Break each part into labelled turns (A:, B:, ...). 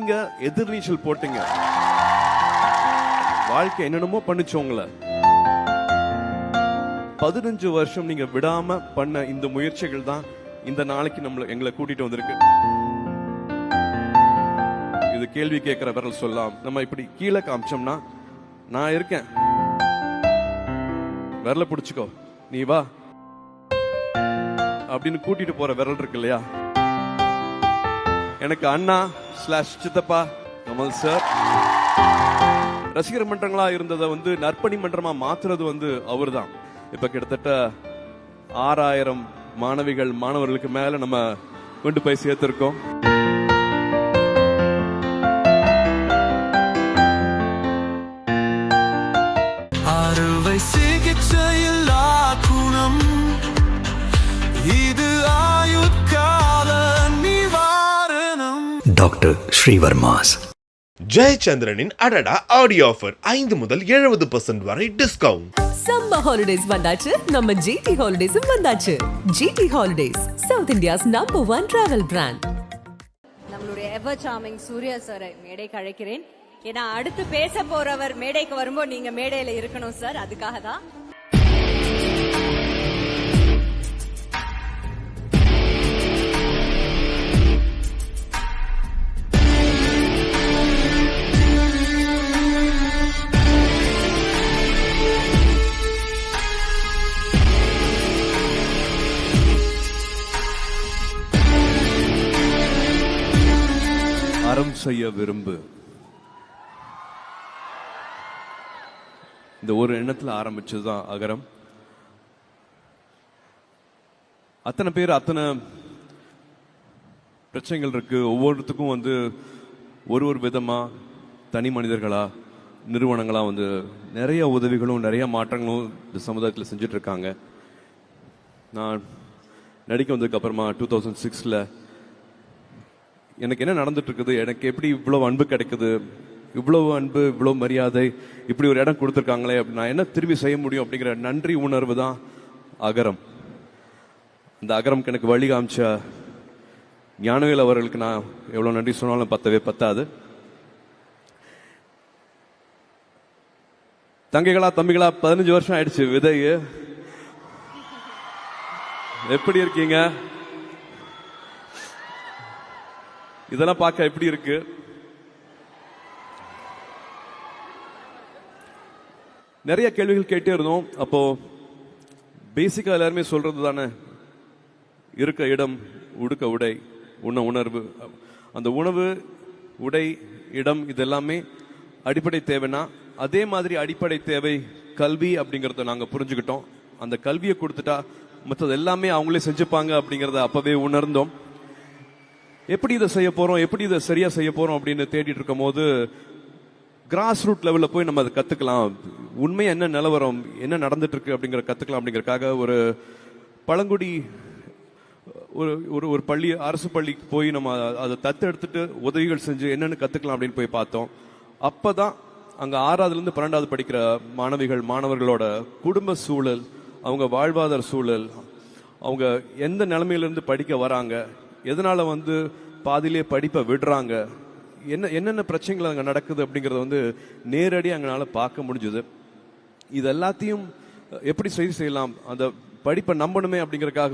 A: நீங்க எதிர்நீச்சல் போட்டீங்க. வாழ்க்கை என்னென்னமோ பண்ணிச்சு உங்களை. 15 வருஷம் நீங்க விடாம பண்ண இந்த முயற்சிகள் தான் இந்த நாளைக்கு எங்களை கூட்டிட்டு வந்திருக்கு. இது கேள்வி கேட்கிற விரல் சொல்லலாம். நம்ம இப்படி கீழே காமிச்சோம்னா நான் இருக்கேன், விரல பிடிச்சுக்கோ, நீ வா அப்படின்னு கூட்டிட்டு போற விரல் இருக்கு இல்லையா? எனக்கு அண்ணா / சித்தப்பா கமல் சார். ரசிகர் மன்றங்களா இருந்ததை நற்பணி மன்றமா மாத்துறது அவர்தான். இப்ப கிட்டத்தட்ட 6000 மாணவர்களுக்கு மேல நம்ம கொண்டு போய் சேர்த்திருக்கோம்.
B: அறுவை சிகிச்சையில் குணம் இது ஆயுட்கால நிவாரணம். டாக்டர் ஸ்ரீவர்மாஸ்.
C: ஜெயச்சந்திரனின் அடடா ஆடியோ ஆஃபர் 5 முதல் 70% வரை டிஸ்கவுண்ட்.
D: சம்மர் ஹாலிடேஸ் வந்தாச்சு, நம்ம ஜிடி ஹாலிடேஸும் வந்தாச்சு. GT holidays, South India's #1 travel brand.
E: நம்மளுடைய எவர் சார்மிங் சூர்யா சாரை மேடைக்கு அழைக்கிறேன். ஏன்னா அடுத்து பேச போறவர் மேடைக்கு வரும்போது நீங்க மேடையில இருக்கணும் சார், அதுக்காக தான்.
A: அறம் செய்ய விரும்பு. இந்த ஒரு எண்ணத்துல ஆரம்பிச்சதுதான் அகரம். அத்தனை பேர் அத்தனை பிரச்சனைகள் இருக்கு. ஒவ்வொருத்துக்கும் ஒரு விதமா தனி மனிதர்களா நிறுவனங்களா நிறைய உதவிகளும் நிறைய மாற்றங்களும் இந்த சமுதாயத்தில் செஞ்சுட்டு இருக்காங்க. நான் நடிக்க வந்ததுக்கு அப்புறமா 2006ல எனக்கு என்ன நடந்துட்டு இருக்குது, எனக்கு எப்படி இவ்வளவு அன்பு கிடைக்குது, இவ்வளவு அன்பு, இவ்வளவு மரியாதை, இப்படி ஒரு இடம் கொடுத்துருக்காங்களே, நான் என்ன திரும்பி செய்ய முடியும் அப்படிங்கிற நன்றி உணர்வு தான் அகரம். அந்த அகரம் எனக்கு வழி காமிச்ச ஞானவேல் அவர்களுக்கு நான் எவ்வளவு நன்றி சொன்னாலும் பத்தாது. தங்கைகளா தம்பிகளா 15 வருஷம் ஆயிடுச்சு விதை. எப்படி இருக்கீங்க? இதெல்லாம் பார்க்க எப்படி இருக்கு? நிறைய கேள்விகள் கேட்டே இருந்தோம். அப்போ பேசிக்கா எல்லாருமே சொல்றது தானே, இருக்க இடம், உடுக்க உடை, உண்ண உணர்வு. அந்த உணவு, உடை, இடம் இது எல்லாமே அடிப்படை தேவைன்னா, அதே மாதிரி அடிப்படை தேவை கல்வி அப்படிங்கறத நாங்க புரிஞ்சுக்கிட்டோம். அந்த கல்வியை கொடுத்துட்டா மற்றது எல்லாமே அவங்களே செஞ்சுப்பாங்க அப்படிங்கறத அப்பவே உணர்ந்தோம். எப்படி இதை செய்ய போறோம், எப்படி இதை சரியா செய்ய போறோம் அப்படின்னு தேடிட்டு இருக்கும் போது கிராஸ் ரூட் லெவல்ல போய் நம்ம அதை கத்துக்கலாம், உண்மையா என்ன நிலவரம், என்ன நடந்துட்டு இருக்கு அப்படிங்கிற கத்துக்கலாம் அப்படிங்கறக்காக ஒரு பழங்குடி ஒரு பள்ளி, அரசு பள்ளிக்கு போய் நம்ம அதை தத்தெடுத்துட்டு உதவிகள் செஞ்சு என்னன்னு கத்துக்கலாம் அப்படின்னு போய் பார்த்தோம். அப்பதான் அங்க 6வதுல இருந்து 12வது படிக்கிற மாணவர்களோட குடும்ப சூழல், அவங்க வாழ்வாதார சூழல், அவங்க எந்த நிலைமையிலிருந்து படிக்க வராங்க, எதனால பாதியிலே படிப்பை விடுறாங்க, என்னென்ன பிரச்சனைகள் அங்கே நடக்குது அப்படிங்கறத நேரடியாக அங்கனால பார்க்க முடிஞ்சது. இது எல்லாத்தையும் எப்படி செய்யலாம், அந்த படிப்பை நம்பணுமே அப்படிங்கறதுக்காக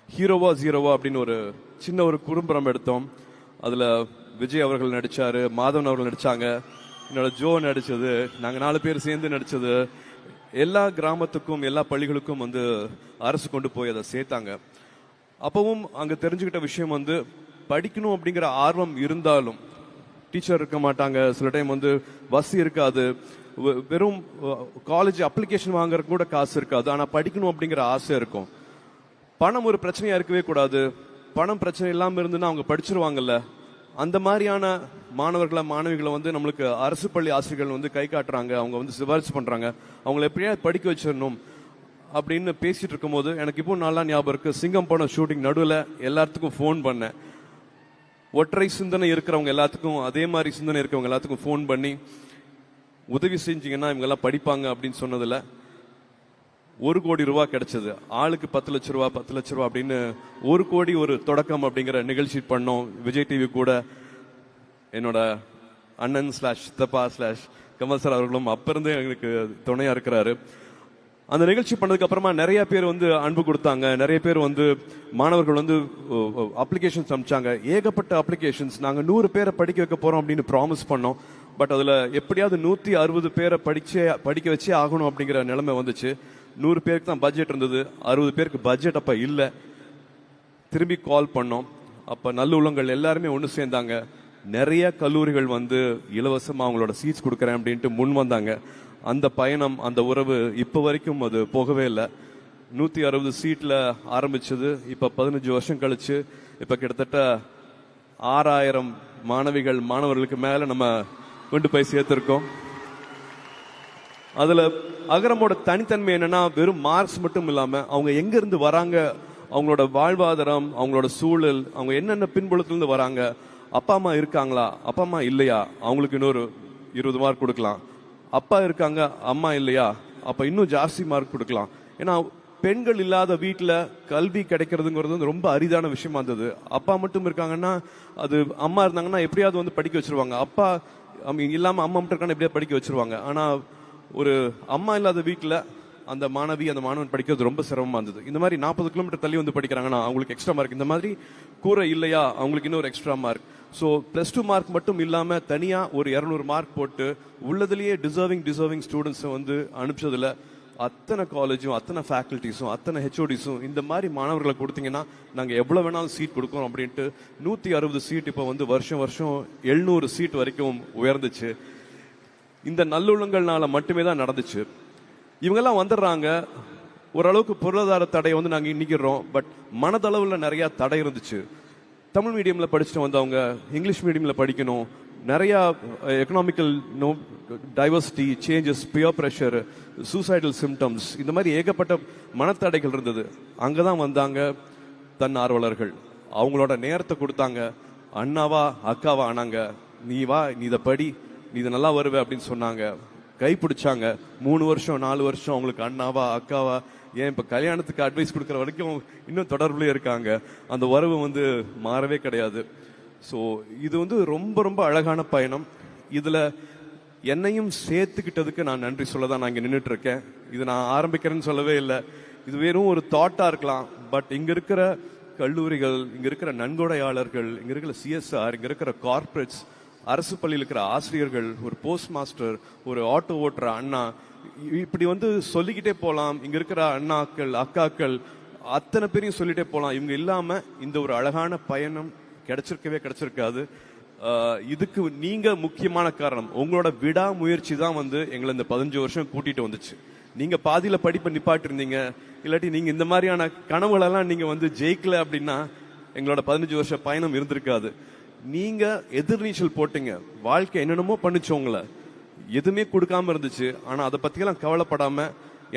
A: ஹீரோவா ஜீரோவா அப்படின்னு ஒரு சின்ன ஒரு குறும்படம் எடுத்தோம். அதுல விஜய் அவர்கள் நடிச்சாரு, மாதவன் அவர்கள் நடிச்சாங்க, என்னோட ஜோ நடிச்சது, நாங்க 4 பேர் சேர்ந்து நடிச்சது. எல்லா கிராமத்துக்கும் எல்லா பள்ளிகளுக்கும் அரசு கொண்டு போய் அதை சேர்த்தாங்க. அப்பவும் அங்க தெரிஞ்சுக்கிட்ட விஷயம் படிக்கணும் அப்படிங்கிற ஆர்வம் இருந்தாலும் டீச்சர் இருக்க மாட்டாங்க, சில டைம் வசதி இருக்காது, வெறும் காலேஜ் அப்ளிகேஷன் வாங்குற கூட காசு இருக்காது, ஆனா படிக்கணும் அப்படிங்கிற ஆசை இருக்கும். பணம் ஒரு பிரச்சனையா இருக்கவே கூடாது, பணம் பிரச்சனை இல்லாம இருந்துன்னா அவங்க படிச்சிருவாங்கல்ல. அந்த மாதிரியான மாணவிகளை நம்மளுக்கு அரசு பள்ளி ஆசிரியர்கள் கை காட்டுறாங்க, அவங்க சிபாரிசு பண்றாங்க, அவங்களை எப்படியா படிக்க வச்சிடணும் அப்படின்னு பேசிட்டு இருக்கும் போது எனக்கு இப்போ நல்லா ஞாபகம் இருக்கு. சிங்கம் படம் ஷூட்டிங் நடுவில் எல்லாத்துக்கும் ஃபோன் பண்ணேன். ஒற்றை சிந்தனை இருக்கிறவங்க எல்லாத்துக்கும், அதே மாதிரி சிந்தனை இருக்கிறவங்க எல்லாத்துக்கும் ஃபோன் பண்ணி உதவி செஞ்சீங்கன்னா இவங்க எல்லாம் படிப்பாங்க அப்படின்னு சொன்னதுல 1 கோடி ரூபா கிடைச்சது. ஆளுக்கு 10 லட்ச ரூபா 10 லட்ச ரூபா அப்படின்னு 1 கோடி ஒரு தொடக்கம் அப்படிங்கிற நிகழ்ச்சி பண்ணோம். விஜய் டிவி கூட என்னோட அண்ணன் / சித்தப்பா / கமல் சார் அவர்களும் அப்ப இருந்தே எங்களுக்கு துணையா இருக்கிறாரு. அந்த நிகழ்ச்சி பண்ணதுக்கு அப்புறமா நிறைய பேர் வந்து அன்பு கொடுத்தாங்க. நிறைய பேர் வந்து மாணவர்கள் வந்து அப்ளிகேஷன்ஸ் அனுப்பிச்சாங்க. ஏகப்பட்ட அப்ளிகேஷன்ஸ். நாங்க 100 பேரை படிக்க வைக்க போறோம் அப்படின்னு ப்ராமிஸ் பண்ணோம். பட் அதுல எப்படியாவது 160 பேரை படிக்க வச்சே ஆகணும் அப்படிங்கிற நிலைமை வந்துச்சு. 100 பேருக்கு தான் பட்ஜெட் இருந்தது. 60 பேருக்கு பட்ஜெட் அப்ப இல்ல. திரும்பி கால் பண்ணோம். அப்ப நல்லுள்ளங்கள் எல்லாருமே ஒன்று சேர்ந்தாங்க. நிறைய கல்லூரிகள் வந்து இலவசமா அவங்களோட சீட்ஸ் கொடுக்கறேன் அப்படின்ட்டு முன் வந்தாங்க. அந்த பயணம், அந்த உறவு இப்ப வரைக்கும் அது போகவே இல்லை. 160 சீட்ல ஆரம்பிச்சது. இப்ப 15 வருஷம் கழிச்சு இப்ப கிட்டத்தட்ட 6000 மாணவர்களுக்கு மேல நம்ம கொண்டு போய் சேர்த்திருக்கோம். அதுல அகரமோட தனித்தன்மை என்னன்னா, வெறும் மார்க்ஸ் மட்டும் இல்லாம அவங்க எங்க இருந்து வராங்க, அவங்களோட வாழ்வாதாரம், அவங்களோட சூழல், அவங்க என்னென்ன பின்புலத்துல இருந்து வராங்க, அப்பா அம்மா இருக்காங்களா, அப்பா அம்மா இல்லையா, அவங்களுக்கு இன்னொரு 20 மார்க் கொடுக்கலாம். அப்பா இருக்காங்க, அம்மா இல்லையா, அப்ப இன்னும் ஜாஸ்தி மார்க் கொடுக்கலாம். ஏன்னா பெண்கள் இல்லாத வீட்டுல கல்வி கிடைக்கிறதுங்கிறது ரொம்ப அரிதான விஷயமா இருந்தது. அப்பா மட்டும் இருக்காங்கன்னா, அது அம்மா இருந்தாங்கன்னா எப்படியாவது வந்து படிக்க வச்சிருவாங்க. அப்பா இல்லாம அம்மா மட்டும் இருக்காங்கன்னா எப்படியாவது படிக்க வச்சிருவாங்க. ஆனா ஒரு அம்மா இல்லாத வீட்டுல அந்த மாணவன் படிக்கிறது ரொம்ப சிரமமா இருந்தது. இந்த மாதிரி 40 கிலோமீட்டர் தள்ளி வந்து படிக்கிறாங்கன்னா அவங்களுக்கு எக்ஸ்ட்ரா மார்க். இந்த மாதிரி கூரை இல்லையா, அவங்களுக்கு இன்னொரு எக்ஸ்ட்ரா மார்க். ஸோ +2 மார்க் மட்டும் இல்லாம தனியா ஒரு 200 மார்க் போட்டு உள்ளதுலயே டிசர்விங் ஸ்டூடெண்ட்ஸை வந்து அனுப்பிச்சதுல அத்தனை காலேஜும், அத்தனை ஃபேக்கல்டிஸும், அத்தனை ஹெச்ஓடிஸும் இந்த மாதிரி மாணவர்களை கொடுத்தீங்கன்னா நாங்க எவ்வளவு வேணாலும் சீட் கொடுக்கறோம் அப்படின்ட்டு 160 சீட் இப்ப வந்து வருஷம் 700 சீட் வரைக்கும் உயர்ந்துச்சு. இந்த நல்லுள்ளங்கள்னால மட்டுமே தான் நடந்துச்சு. இவங்கெல்லாம் வந்துடுறாங்க. ஓரளவுக்கு பொருளாதார தடையை வந்து நாங்க இன்னிக்கிறோம். பட் மனதளவுல நிறைய தடை இருந்துச்சு. தமிழ் மீடியம்ல படிச்சுட்டு வந்தவங்க இங்கிலீஷ் மீடியம்ல படிக்கணும். நிறைய economical diversity, changes, peer pressure, suicidal symptoms, இந்த மாதிரி ஏகப்பட்ட மனத்தடைகள் இருந்தது. அங்கதான் வந்தாங்க தன்னார்வலர்கள். அவங்களோட நேரத்தை கொடுத்தாங்க. அண்ணாவா அக்காவா ஆனாங்க. நீ வா, நீ இதை படி, நீ இதை நல்லா வருவே அப்படின்னு சொன்னாங்க. கை பிடிச்சாங்க. 3 வருஷம் 4 வருஷம் அவங்களுக்கு அண்ணாவா அக்காவா, ஏன் இப்ப கல்யாணத்துக்கு அட்வைஸ் கொடுக்கற வரைக்கும் இன்னும் தொடர்புலயே இருக்காங்க. அந்த உறவு வந்து மாறவே கிடையாது. ஸோ இது வந்து ரொம்ப அழகான பயணம். இதுல என்னையும் சேர்த்துக்கிட்டதுக்கு நான் நன்றி சொல்லதான் நான் இங்க நின்றுட்டு இருக்கேன். இது நான் ஆரம்பிக்கிறேன்னு சொல்லவே இல்லை. இது வெறும் ஒரு தாட்டா இருக்கலாம். பட் இங்க இருக்கிற கல்லூரிகள், இங்க இருக்கிற நன்கொடையாளர்கள், இங்க இருக்கிற CSR, இங்க இருக்கிற கார்பரேட்ஸ், அரசு பள்ளியில் இருக்கிற ஆசிரியர்கள், ஒரு போஸ்ட் மாஸ்டர், ஒரு ஆட்டோ ஓட்டுற அண்ணா, இப்படி வந்து சொல்லிக்கிட்டே போலாம். இங்க இருக்கிற அண்ணாக்கள், அக்காக்கள், அத்தனை பேரையும் சொல்லிட்டே போலாம். இவங்க இல்லாம இந்த ஒரு அழகான பயணம் கிடைச்சிருக்காது. இதுக்கு நீங்க முக்கியமான காரணம். உங்களோட விடாமுயற்சி தான் வந்து எங்களை இந்த 15 வருஷம் கூட்டிட்டு வந்துச்சு. நீங்க பாதியில படிப்பை நிப்பாட்டி இருந்தீங்க, இல்லாட்டி நீங்க இந்த மாதிரியான கனவுகளெல்லாம் நீங்க வந்து ஜெயிக்கல அப்படின்னா எங்களோட 15 வருஷ பயணம் இருந்திருக்காது. நீங்க எதிர்நீச்சல் போட்டீங்க. வாழ்க்கை என்னென்னமோ பண்ணிச்சு, உங்களை எதுவுமே கொடுக்காம இருந்துச்சு. ஆனா அதை பத்தியெல்லாம் கவலைப்படாம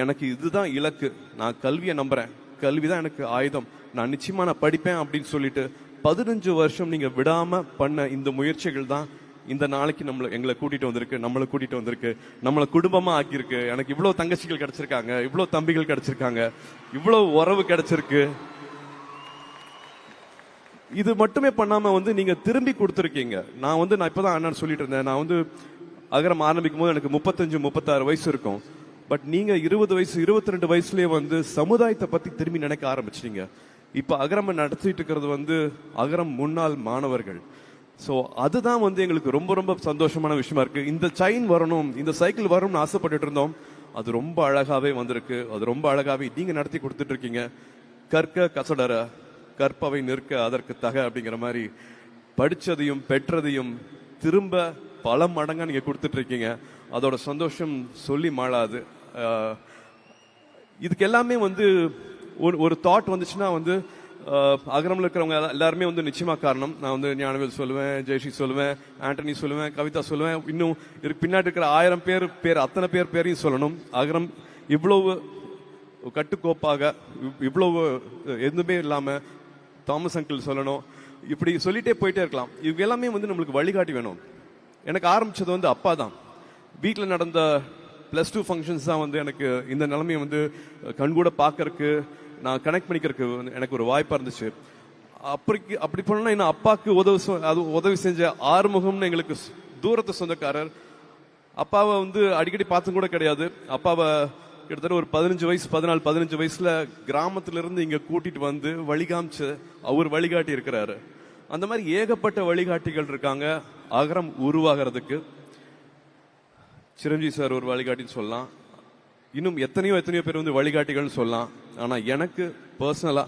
A: எனக்கு இதுதான் இலக்கு, நான் கல்வியை நம்புறேன், கல்விதான் எனக்கு ஆயுதம், நான் நிச்சயமா நான் படிப்பேன் அப்படின்னு சொல்லிட்டு 15 வருஷம் நீங்க விடாம பண்ண இந்த முயற்சிகள் தான் இந்த நாளைக்கு எங்களை கூட்டிட்டு வந்திருக்கு, நம்மளை குடும்பமா ஆக்கியிருக்கு. எனக்கு இவ்வளவு தங்கச்சிகள் கிடைச்சிருக்காங்க, இவ்வளவு தம்பிகள் கிடைச்சிருக்காங்க, இவ்வளவு உறவு கிடைச்சிருக்கு. இது மட்டுமே பண்ணாம வந்து நீங்க திரும்பி கொடுத்துருக்கீங்க. நான் இப்பதான் அண்ணன் சொல்லிட்டு இருந்தேன், நான் வந்து அகரம் ஆரம்பிக்கும் போது எனக்கு 35-36 வயசு இருக்கும். பட் நீங்க 20 வயசு 22 வயசுலயே வந்து சமுதாயத்தை பத்தி திரும்பி நினைக்க ஆரம்பிச்சிட்டீங்க. இப்ப அகரம் நடத்திட்டு இருக்கிறது வந்து அகரம் முன்னாள் மாணவர்கள். சோ அதுதான் வந்து எங்களுக்கு ரொம்ப சந்தோஷமான விஷயமா இருக்கு. இந்த செயின் வரணும், இந்த சைக்கிள் வரணும்னு ஆசைப்பட்டுட்டு இருந்தோம். அது ரொம்ப அழகாவே வந்திருக்கு. அது ரொம்ப அழகாவே நீங்க நடத்தி கொடுத்துட்டு இருக்கீங்க. கற்க கசடர கற்பவை நிற்க அதற்கு தக அப்படிங்கிற மாதிரி படிச்சதையும் பெற்றதையும் திரும்ப பல மடங்கா நீங்க கொடுத்துட்டு இருக்கீங்க. அதோட சந்தோஷம் சொல்லி மாளாது. இதுக்கு எல்லாமே வந்து ஒரு தாட் வந்துச்சுன்னா வந்து அகரம்ல இருக்கிறவங்க எல்லாருமே வந்து நிச்சயமா காரணம். நான் வந்து ஞானவேல் சொல்லுவேன், ஜெயஸ்ரீ சொல்லுவேன், ஆண்டனி சொல்லுவேன், கவிதா சொல்லுவேன், இன்னும் பின்னாடி இருக்கிற 1000 பேர் அத்தனை பேரையும் சொல்லணும். அகரம் இவ்வளவு கட்டுக்கோப்பாக, இவ்வளவு எதுவுமே இல்லாம தாமஸ் அங்கிள் சொல்லணும். இப்படி சொல்லிட்டே போயிட்டே இருக்கலாம். இவங்க எல்லாமே வந்து நம்மளுக்கு வழிகாட்டி வேணும். எனக்கு ஆரம்பிச்சது வந்து அப்பா தான். வீட்டில் நடந்த +2 ஃபங்க்ஷன்ஸ் தான் வந்து எனக்கு இந்த நிலைமையை வந்து கண்கூட பார்க்கறக்கு, நான் கனெக்ட் பண்ணிக்கிறதுக்கு எனக்கு ஒரு வாய்ப்பாக இருந்துச்சு. அப்படி பண்ணா இன்னும் அப்பாவுக்கு உதவி செஞ்ச ஆறுமுகம்னு எங்களுக்கு தூரத்து சொந்தக்காரர். அப்பாவை வந்து அடிக்கடி பார்த்தும் கூட கிடையாது. அப்பாவை கிட்டத்தட்ட ஒரு 15 வயசுல கிராமத்துல இருந்து இங்க கூட்டிட்டு வந்து வழிகாமிச்சு அவர் வழிகாட்டி இருக்கிறாரு. அந்த மாதிரி ஏகப்பட்ட வழிகாட்டிகள் இருக்காங்க அகரம் உருவாகிறதுக்கு. சிரஞ்சீவி சார் ஒரு வழிகாட்டின்னு சொல்லலாம். இன்னும் எத்தனையோ பேர் வந்து வழிகாட்டிகள்னு சொல்லலாம். ஆனா எனக்கு பர்சனலா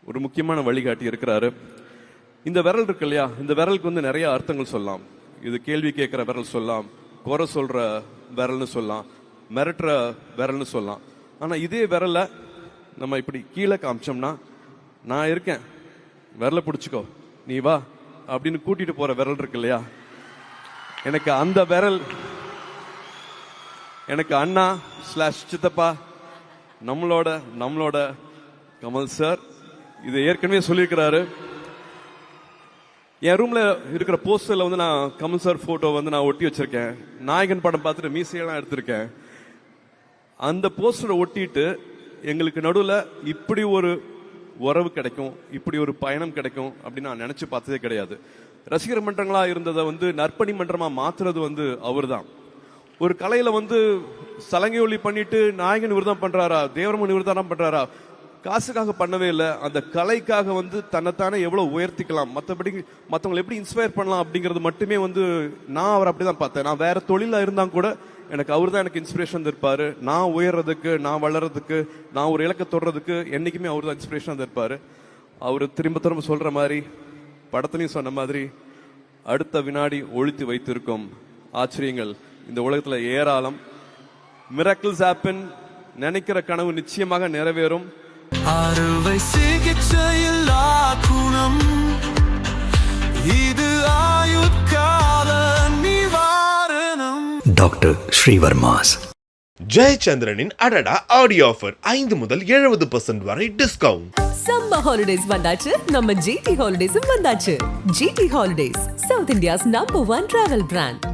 A: ஒரு முக்கியமான வழிகாட்டி இருக்கிறாரு. இந்த விரல் இருக்கு இல்லையா, இந்த விரலுக்கு வந்து நிறைய அர்த்தங்கள் சொல்லலாம். இது கேள்வி கேட்கிற விரல் சொல்லலாம், குறை சொல்ற விரல்னு சொல்லலாம், மிரட்டுற விரல்னு சொல்லலாம். ஆனா இதே விரல நம்ம இப்படி கீழே காமிச்சோம்னா, நான் இருக்கேன், விரலை பிடிச்சிக்கோ, நீ வா அப்படின்னு கூட்டிட்டு போற விரல் இருக்கு இல்லையா, எனக்கு அந்த விரல், எனக்கு அண்ணா /சித்தப்பா நம்மளோட கமல் சார் இது ஏற்கனவே சொல்லியிருக்கிறாரு. என் ரூம்ல இருக்கிற போஸ்டர்ல வந்து நான் கமல் சார் போட்டோ வந்து நான் ஒட்டி வச்சிருக்கேன். நாயகன் படம் பார்த்துட்டு மீசையெல்லாம் எடுத்திருக்கேன். அந்த போஸ்டரை ஒட்டிட்டு எங்களுக்கு நடுவில் இப்படி ஒரு உறவு கிடைக்கும், இப்படி ஒரு பயணம் கிடைக்கும் அப்படின்னு நான் நினைச்சு பார்த்ததே கிடையாது. ரசிகர் மன்றங்களா இருந்ததை வந்து நற்பணி மன்றமா மாத்துறது வந்து அவர் தான். ஒரு கலையில வந்து சலங்கை ஒளி பண்ணிட்டு நாயகன் இவர் தான் பண்றாரா, தேவரமன் இவர் தான் பண்றாரா, காசுக்காக பண்ணவே இல்லை. அந்த கலைக்காக வந்து தன்னைத்தானே எவ்வளவு உயர்த்திக்கலாம், மற்றவங்களை எப்படி இன்ஸ்பயர் பண்ணலாம் அப்படிங்கிறது மட்டுமே வந்து நான் அவர் அப்படிதான் பார்த்தேன். நான் வேற தொழில இருந்தா கூட எனக்கு அவர் தான் எனக்கு இன்ஸ்பிரேஷன் இருப்பாரு. நான் உயர்றதுக்கு, நான் வளர்றதுக்கு, நான் ஒரு இலக்கை தொடுறதுக்கு என்னைக்குமே அவர் தான் இன்ஸ்பிரேஷன் இருப்பாரு. அவர் திரும்ப சொல்ற மாதிரி, படத்துலையும் சொன்ன மாதிரி, அடுத்த வினாடி ஒழித்து வைத்திருக்கும் ஆச்சரியங்கள் இந்த உலகத்துல ஏராளம். Miracles happen. நினைக்கிற கனவு நிச்சயமாக நிறைவேறும்.
B: அறுவை சிகிச்சையில்லா குணம், இது ஆயுட்கால நிவாரணம்.
F: டாக்டர் ஸ்ரீவர்மாஸ்.
C: ஜெயச்சந்திரனின் அடடா ஆடியோ ஆஃபர் 5 முதல் 70% வரை டிஸ்கவுண்ட்.
D: சம்மர் ஹாலிடேஸ் வந்தாச்சு, நம்ம ஜிடி ஹாலிடேஸும் வந்தாச்சு. GT holidays, South India's number 1 travel brand.